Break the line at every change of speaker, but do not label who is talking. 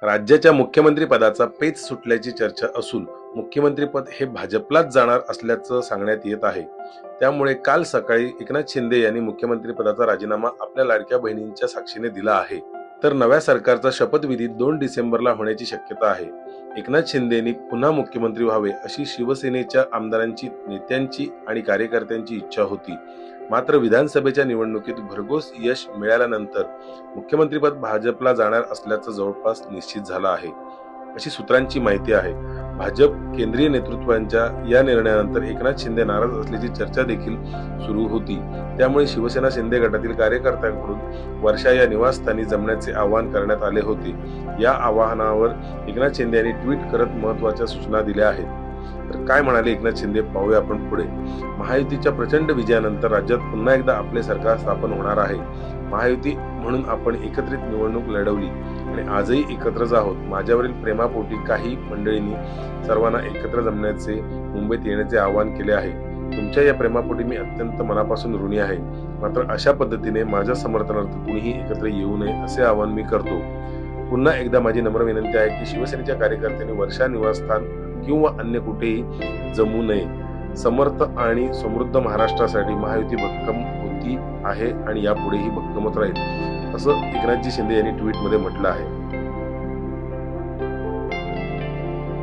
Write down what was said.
राज्याच्या मुख्यमंत्री पदाचा पेच सुटल्याची चर्चा असून मुख्यमंत्रीपद हे भाजपलाच जाणार असल्याचं सांगण्यात येत आहे. त्यामुळे काल सकाळी एकनाथ शिंदे यांनी मुख्यमंत्री पदाचा राजीनामा आपल्या लाडक्या बहिणींच्या साक्षीने दिला आहे. तर नव्या सरकारचा शपथविधी 2 डिसेंबरला होण्याची शक्यता आहे. एकनाथ शिंदेंनी पुन्हा मुख्यमंत्री व्हावे अशी शिवसेनेच्या आमदारांची, नेत्यांची आणि कार्यकर्त्यांची इच्छा होती. मात्र विधानसभेच्या निवडणुकीत भरघोस यश मिळाल्यानंतर मुख्यमंत्रीपद भाजपला जाणार असल्याचं जवळपास निश्चित झालं आहे, अशी सूत्रांची माहिती आहे. भाजप केंद्रीय नेतृत्वाच्या या निर्णयानंतर एकनाथ शिंदे नाराज असल्याची चर्चा देखील सुरू होती. त्यामुळे शिवसेना शिंदे गटातील कार्यकर्त्यांकडून वर्षा या निवासस्थानी जमण्याचे आवाहन करण्यात आले होते. या आवाहनावर एकनाथ शिंदे यांनी ट्विट करत महत्त्वाच्या सूचना दिल्या आहेत. तर काय म्हणाले एकनाथ शिंदे पाहूया आपण पुढे. महायुतीच्या प्रचंड विजयानंतर राज्यात पुन्हा एकदा आपले सरकार स्थापन होणार आहे. महायुती म्हणून आपण एकत्रित निवडणूक लढवली आणि आजही एकत्रच आहोत. माझ्यावरील प्रेमापोटी काही मंडळींनी सर्वांना एकत्र जमण्याचे, मुंबईत येण्याचे आवाहन केले आहे. तुमच्या या प्रेमापोटी मी अत्यंत मनापासून ऋणी आहे. मात्र अशा पद्धतीने माझ्या समर्थनार्थ कुणीही एकत्र येऊ नये असे आवाहन मी करतो. पुन्हा एकदा माझी नम्र विनंती आहे की शिवसेनेच्या कार्यकर्त्यांनी वर्षा निवासस्थान किंवा अन्य कुठेही जमू नये. समर्थ आणि समृद्ध महाराष्ट्रासाठी महायुती भक्कम होती आहे आणि यापुढेही भक्कमच राहील, असं एकनाथजी शिंदे यांनी ट्विटमध्ये म्हटलं आहे.